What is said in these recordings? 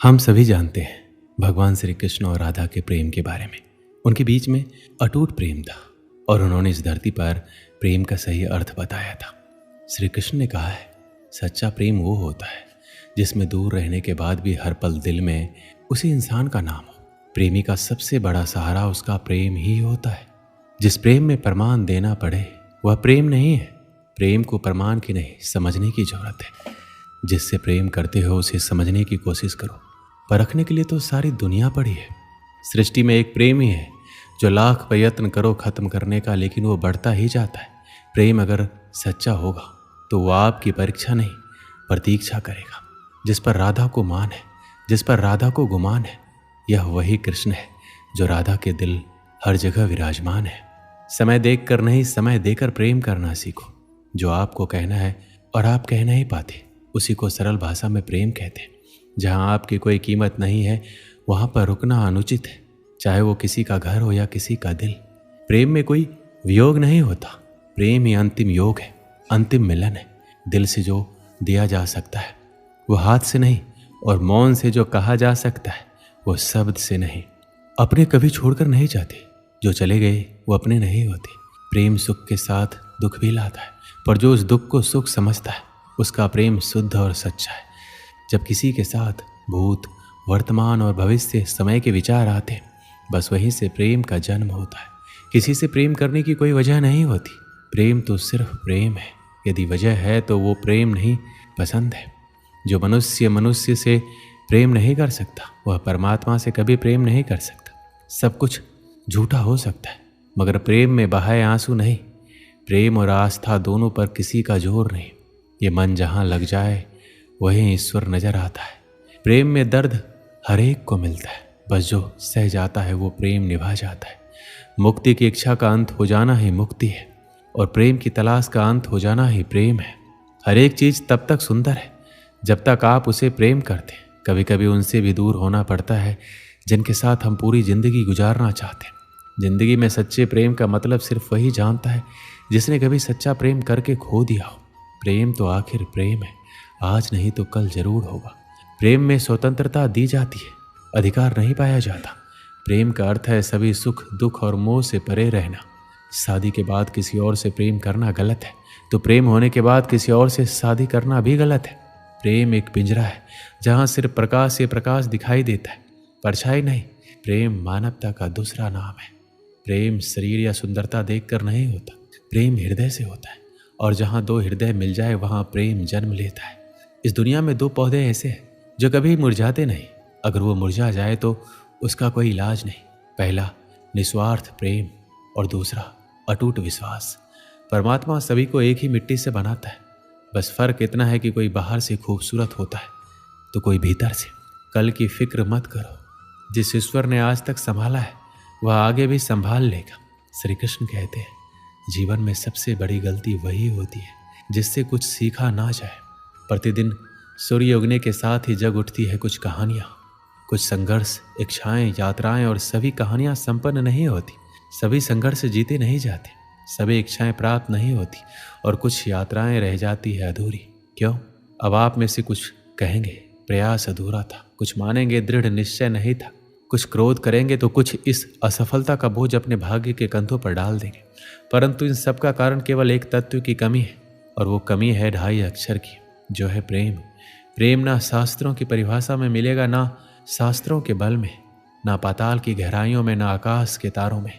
हम सभी जानते हैं भगवान श्री कृष्ण और राधा के प्रेम के बारे में। उनके बीच में अटूट प्रेम था और उन्होंने इस धरती पर प्रेम का सही अर्थ बताया था। श्री कृष्ण ने कहा है, सच्चा प्रेम वो होता है जिसमें दूर रहने के बाद भी हर पल दिल में उसी इंसान का नाम हो। प्रेमी का सबसे बड़ा सहारा उसका प्रेम ही होता है। जिस प्रेम में प्रमाण देना पड़े वह प्रेम नहीं है। प्रेम को प्रमाण की नहीं, समझने की जरूरत है। जिससे प्रेम करते हो उसे समझने की कोशिश करो। परखने के लिए तो सारी दुनिया पड़ी है। सृष्टि में एक प्रेम ही है जो लाख प्रयत्न करो खत्म करने का, लेकिन वो बढ़ता ही जाता है। प्रेम अगर सच्चा होगा तो वो आपकी परीक्षा नहीं प्रतीक्षा करेगा। जिस पर राधा को मान है, जिस पर राधा को गुमान है, यह वही कृष्ण है जो राधा के दिल हर जगह विराजमान है। समय देख कर नहीं, समय देकर प्रेम करना सीखो। जो आपको कहना है और आप कह नहीं पाते उसी को सरल भाषा में प्रेम कहते हैं। जहाँ आपकी कोई कीमत नहीं है वहाँ पर रुकना अनुचित है, चाहे वो किसी का घर हो या किसी का दिल। प्रेम में कोई वियोग नहीं होता। प्रेम ही अंतिम योग है, अंतिम मिलन है। दिल से जो दिया जा सकता है वो हाथ से नहीं, और मौन से जो कहा जा सकता है वो शब्द से नहीं। अपने कभी छोड़कर नहीं जाते, जो चले गए वो अपने नहीं होते। प्रेम सुख के साथ दुख भी लाता है, पर जो उस दुख को सुख समझता है उसका प्रेम शुद्ध और सच्चा है। जब किसी के साथ भूत, वर्तमान और भविष्य समय के विचार आते हैं, बस वहीं से प्रेम का जन्म होता है। किसी से प्रेम करने की कोई वजह नहीं होती। प्रेम तो सिर्फ प्रेम है। यदि वजह है तो वो प्रेम नहीं, पसंद है। जो मनुष्य मनुष्य से प्रेम नहीं कर सकता वह परमात्मा से कभी प्रेम नहीं कर सकता। सब कुछ झूठा हो सकता है मगर प्रेम में बहाए आंसू नहीं। प्रेम और आस्था दोनों पर किसी का जोर नहीं। ये मन जहाँ लग जाए वहीं ईश्वर नजर आता है। प्रेम में दर्द हर एक को मिलता है, बस जो सह जाता है वो प्रेम निभा जाता है। मुक्ति की इच्छा का अंत हो जाना ही मुक्ति है, और प्रेम की तलाश का अंत हो जाना ही प्रेम है। हर एक चीज तब तक सुंदर है जब तक आप उसे प्रेम करते हैं। कभी कभी उनसे भी दूर होना पड़ता है जिनके साथ हम पूरी जिंदगी गुजारना चाहते हैं। जिंदगी में सच्चे प्रेम का मतलब सिर्फ वही जानता है जिसने कभी सच्चा प्रेम करके खो दिया हो। प्रेम तो आखिर प्रेम है, आज नहीं तो कल जरूर होगा। प्रेम में स्वतंत्रता दी जाती है, अधिकार नहीं पाया जाता। प्रेम का अर्थ है सभी सुख दुख और मोह से परे रहना। शादी के बाद किसी और से प्रेम करना गलत है, तो प्रेम होने के बाद किसी और से शादी करना भी गलत है। प्रेम एक पिंजरा है जहाँ सिर्फ प्रकाश से प्रकाश दिखाई देता है, परछाई नहीं। प्रेम मानवता का दूसरा नाम है। प्रेम शरीर या सुंदरता देखकर नहीं होता, प्रेम हृदय से होता है। और जहाँ दो हृदय मिल जाए वहाँ प्रेम जन्म लेता है। इस दुनिया में दो पौधे ऐसे हैं जो कभी मुरझाते नहीं। अगर वो मुरझा जाए तो उसका कोई इलाज नहीं। पहला निस्वार्थ प्रेम और दूसरा अटूट विश्वास। परमात्मा सभी को एक ही मिट्टी से बनाता है, बस फर्क इतना है कि कोई बाहर से खूबसूरत होता है तो कोई भीतर से। कल की फिक्र मत करो, जिस ईश्वर ने आज तक संभाला है वह आगे भी संभाल लेगा। श्री कृष्ण कहते हैं, जीवन में सबसे बड़ी गलती वही होती है जिससे कुछ सीखा ना जाए। प्रतिदिन सूर्य उगने के साथ ही जग उठती है कुछ कहानियाँ, कुछ संघर्ष, इच्छाएं, यात्राएं, और सभी कहानियाँ संपन्न नहीं होती। सभी संघर्ष जीते नहीं जाते, सभी इच्छाएं प्राप्त नहीं होती, और कुछ यात्राएं रह जाती है अधूरी। क्यों? अब आप में से कुछ कहेंगे प्रयास अधूरा था, कुछ मानेंगे दृढ़ निश्चय नहीं था, कुछ क्रोध करेंगे तो कुछ इस असफलता का बोझ अपने भाग्य के कंधों पर डाल देंगे। परंतु इन सब का कारण केवल एक तत्व की कमी है, और वो कमी है 2.5 अक्षर की, जो है प्रेम। प्रेम ना शास्त्रों की परिभाषा में मिलेगा, ना शास्त्रों के बल में, ना पाताल की गहराइयों में, ना आकाश के तारों में।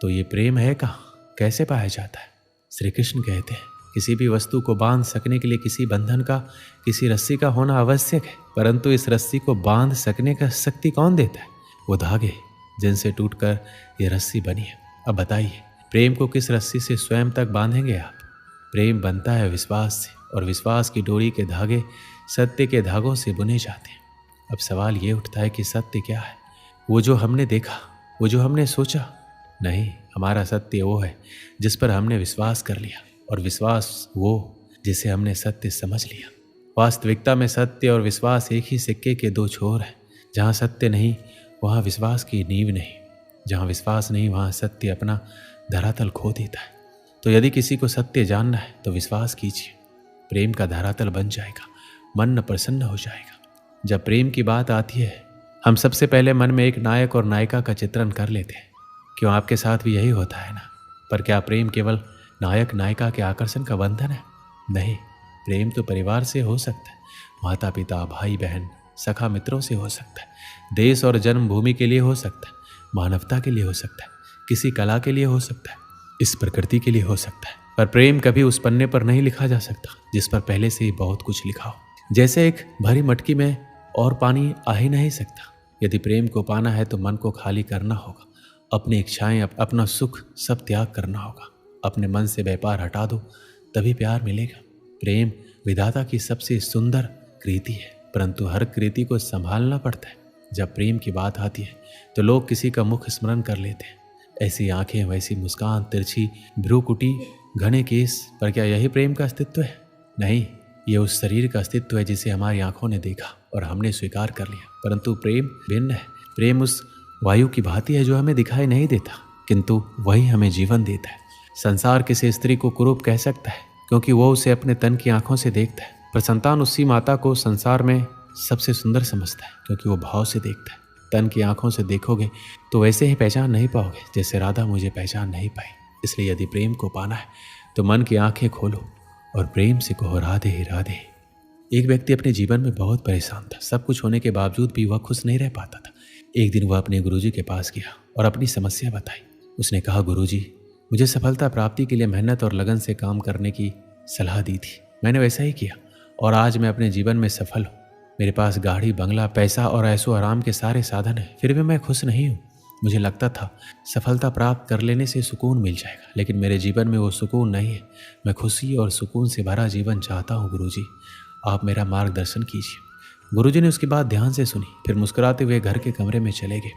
तो ये प्रेम है कहाँ, कैसे पाया जाता है? श्री कृष्ण कहते हैं, किसी भी वस्तु को बांध सकने के लिए किसी बंधन का, किसी रस्सी का होना आवश्यक है, परंतु इस रस्सी को बांध सकने का शक्ति कौन देता है? वो धागे जिनसे टूटकर ये रस्सी बनी है। अब बताइए, प्रेम को किस रस्सी से स्वयं तक बांधेंगे आप? प्रेम बनता है विश्वास से, और विश्वास की डोरी के धागे सत्य के धागों से बुने जाते हैं। अब सवाल ये उठता है कि सत्य क्या है? वो जो हमने देखा, वो जो हमने सोचा? नहीं, हमारा सत्य वो है जिस पर हमने विश्वास कर लिया, और विश्वास वो जिसे हमने सत्य समझ लिया। वास्तविकता में सत्य और विश्वास एक ही सिक्के के दो छोर हैं। जहाँ सत्य नहीं वहाँ विश्वास की नींव नहीं, जहाँ विश्वास नहीं वहाँ सत्य अपना धरातल खो देता है। तो यदि किसी को सत्य जानना है तो विश्वास कीजिए, प्रेम का धरातल बन जाएगा, मन प्रसन्न हो जाएगा। जब प्रेम की बात आती है हम सबसे पहले मन में एक नायक और नायिका का चित्रण कर लेते हैं। क्यों आपके साथ भी यही होता है ना? पर क्या प्रेम केवल नायक नायिका के आकर्षण का बंधन है? नहीं, प्रेम तो परिवार से हो सकता है, माता पिता, भाई बहन, सखा मित्रों से हो सकता है, देश और जन्मभूमि के लिए हो सकता है, मानवता के लिए हो सकता है, किसी कला के लिए हो सकता है, इस प्रकृति के लिए हो सकता है। पर प्रेम कभी उस पन्ने पर नहीं लिखा जा सकता जिस पर पहले से ही बहुत कुछ लिखा हो। जैसे एक भरी मटकी में और पानी आ ही नहीं सकता। यदि प्रेम को पाना है तो मन को खाली करना होगा, अपनी इच्छाएं, अपना सुख सब त्याग करना होगा, अपने मन से व्यापार हटा दो, तभी प्यार मिलेगा। प्रेम विधाता की सबसे सुंदर कृति है, परंतु हर कृति को संभालना पड़ता है। जब प्रेम की बात आती है तो लोग किसी का मुख स्मरण कर लेते हैं। ऐसी आंखें, वैसी मुस्कान, तिरछी भ्रूकुटी, घने केस, पर क्या यही प्रेम का अस्तित्व है? नहीं, ये उस शरीर का अस्तित्व है जिसे हमारी आंखों ने देखा और हमने स्वीकार कर लिया। परंतु प्रेम भिन्न है। प्रेम उस वायु की भांति है जो हमें दिखाई नहीं देता, किंतु वही हमें जीवन देता है। संसार किसी स्त्री को कुरूप कह सकता है क्योंकि वो उसे अपने तन की आंखों से देखता है, पर संतान उसी माता को संसार में सबसे सुंदर समझता है क्योंकि वो भाव से देखता है। तन की आंखों से देखोगे तो वैसे ही पहचान नहीं पाओगे जैसे राधा मुझे पहचान नहीं पाई। इसलिए यदि प्रेम को पाना है तो मन की आंखें खोलो और प्रेम से कहो राधे राधे। एक व्यक्ति अपने जीवन में बहुत परेशान था। सब कुछ होने के बावजूद भी वह खुश नहीं रह पाता था। एक दिन वह अपने गुरुजी के पास गया और अपनी समस्या बताई। उसने कहा, गुरुजी, मुझे सफलता प्राप्ति के लिए मेहनत और लगन से काम करने की सलाह दी थी। मैंने वैसा ही किया और आज मैं अपने जीवन में सफल हूँ। मेरे पास गाड़ी, बंगला, पैसा और ऐशो आराम के सारे साधन हैं, फिर भी मैं खुश नहीं हूँ। मुझे लगता था सफलता प्राप्त कर लेने से सुकून मिल जाएगा, लेकिन मेरे जीवन में वो सुकून नहीं है। मैं खुशी और सुकून से भरा जीवन चाहता हूँ। गुरुजी, आप मेरा मार्गदर्शन कीजिए। गुरुजी ने उसकी बात ध्यान से सुनी, फिर मुस्कुराते हुए घर के कमरे में चले गए।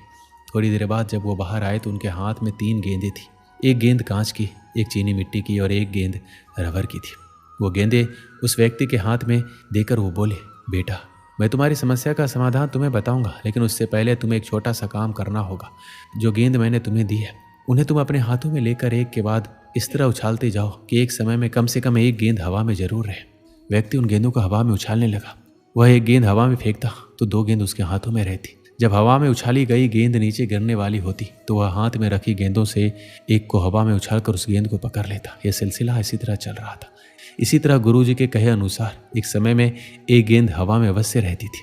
थोड़ी देर बाद जब वो बाहर आए तो उनके हाथ में 3 गेंदें थी। एक गेंद कांच की, एक चीनी मिट्टी की और एक गेंद रबर की थी। वो गेंदें उस व्यक्ति के हाथ में देकर वो बोले, बेटा, मैं तुम्हारी समस्या का समाधान तुम्हें बताऊंगा, लेकिन उससे पहले तुम्हें एक छोटा सा काम करना होगा। जो गेंद मैंने तुम्हें दी है उन्हें तुम अपने हाथों में लेकर एक के बाद इस तरह उछालते जाओ कि एक समय में कम से कम एक गेंद हवा में जरूर रहे। व्यक्ति उन गेंदों को हवा में उछालने लगा। वह एक गेंद हवा में फेंकता तो 2 गेंद उसके हाथों में रहती। जब हवा में उछाली गई गेंद नीचे गिरने वाली होती तो वह हाथ में रखी गेंदों से एक को हवा में उछालकर उस गेंद को पकड़ लेता। यह सिलसिला इसी तरह चल रहा था। इसी तरह गुरुजी के कहे अनुसार एक समय में एक गेंद हवा में अवश्य रहती थी।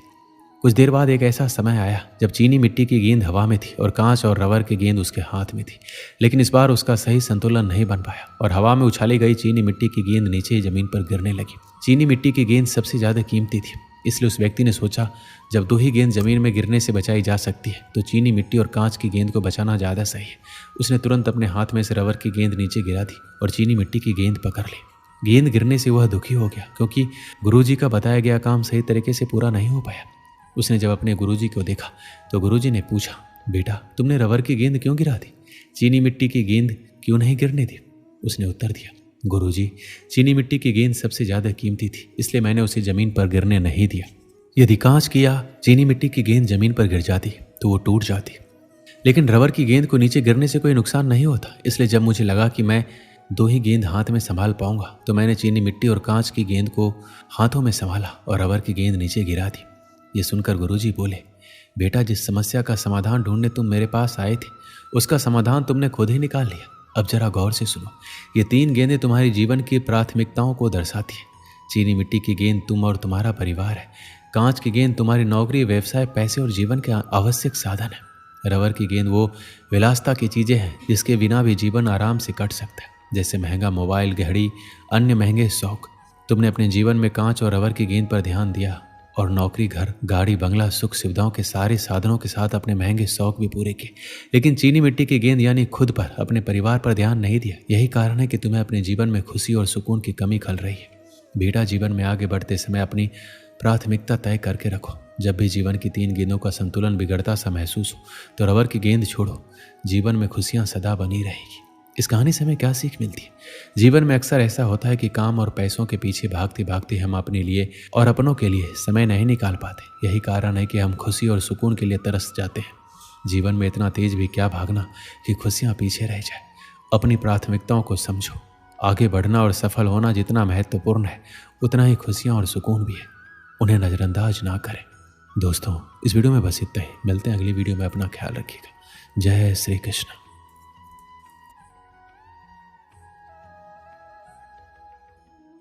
कुछ देर बाद एक ऐसा समय आया जब चीनी मिट्टी की गेंद हवा में थी और कांच और रबर की गेंद उसके हाथ में थी, लेकिन इस बार उसका सही संतुलन नहीं बन पाया और हवा में उछाली गई चीनी मिट्टी की गेंद नीचे ही जमीन पर गिरने लगी। चीनी मिट्टी की गेंद सबसे ज्यादा कीमती थी, इसलिए उस व्यक्ति ने सोचा जब 2 ही गेंद जमीन में गिरने से बचाई जा सकती है तो चीनी मिट्टी और कांच की गेंद को बचाना ज्यादा सही है। उसने तुरंत अपने हाथ में से रबर की गेंद नीचे गिरा दी और चीनी मिट्टी की गेंद पकड़ ली। गेंद गिरने से वह दुखी हो गया क्योंकि गुरुजी का बताया गया काम सही तरीके से पूरा नहीं हो पाया। उसने जब अपने गुरुजी को देखा तो गुरुजी ने पूछा, बेटा, तुमने रबर की गेंद क्यों गिरा दी? चीनी मिट्टी की गेंद क्यों नहीं गिरने दी? उसने उत्तर दिया, गुरुजी, चीनी मिट्टी की गेंद सबसे ज्यादा कीमती थी, इसलिए मैंने उसे जमीन पर गिरने नहीं दिया। यदि कांच की या चीनी मिट्टी की गेंद जमीन पर गिर जाती तो वो टूट जाती, लेकिन रबर की गेंद को नीचे गिरने से कोई नुकसान नहीं होता। इसलिए जब मुझे लगा कि मैं 2 ही गेंद हाथ में संभाल पाऊंगा तो मैंने चीनी मिट्टी और कांच की गेंद को हाथों में संभाला और रबर की गेंद नीचे गिरा दी। ये सुनकर गुरुजी बोले, बेटा, जिस समस्या का समाधान ढूंढने तुम मेरे पास आए थे उसका समाधान तुमने खुद ही निकाल लिया। अब जरा गौर से सुनो। ये 3 गेंदें तुम्हारे जीवन की प्राथमिकताओं को दर्शाती है। चीनी मिट्टी की गेंद तुम और तुम्हारा परिवार है। कांच की गेंद तुम्हारी नौकरी, व्यवसाय, पैसे और जीवन के आवश्यक साधन है। रबर की गेंद वो विलासता की चीजें हैं जिसके बिना भी जीवन आराम से कट सकता है, जैसे महंगा मोबाइल, घड़ी, अन्य महंगे शौक। तुमने अपने जीवन में कांच और रबर की गेंद पर ध्यान दिया और नौकरी, घर, गाड़ी, बंगला, सुख सुविधाओं के सारे साधनों के साथ अपने महंगे शौक भी पूरे किए, लेकिन चीनी मिट्टी की गेंद यानी खुद पर, अपने परिवार पर ध्यान नहीं दिया। यही कारण है कि तुम्हें अपने जीवन में खुशी और सुकून की कमी खल रही है। बेटा, जीवन में आगे बढ़ते समय अपनी प्राथमिकता तय करके रखो। जब भी जीवन की 3 गेंदों का संतुलन बिगड़ता सा महसूस हो तो रबर की गेंद छोड़ो। जीवन में खुशियां सदा बनी रहेगी। इस कहानी से हमें क्या सीख मिलती है? जीवन में अक्सर ऐसा होता है कि काम और पैसों के पीछे भागते भागते हम अपने लिए और अपनों के लिए समय नहीं निकाल पाते। यही कारण है कि हम खुशी और सुकून के लिए तरस जाते हैं। जीवन में इतना तेज भी क्या भागना कि खुशियां पीछे रह जाए। अपनी प्राथमिकताओं को समझो। आगे बढ़ना और सफल होना जितना महत्वपूर्ण है उतना ही खुशियां और सुकून भी है। उन्हें नज़रअंदाज ना करें। दोस्तों इस वीडियो में बस इतना ही। मिलते हैं अगली वीडियो में। अपना ख्याल रखिएगा। जय श्री कृष्ण।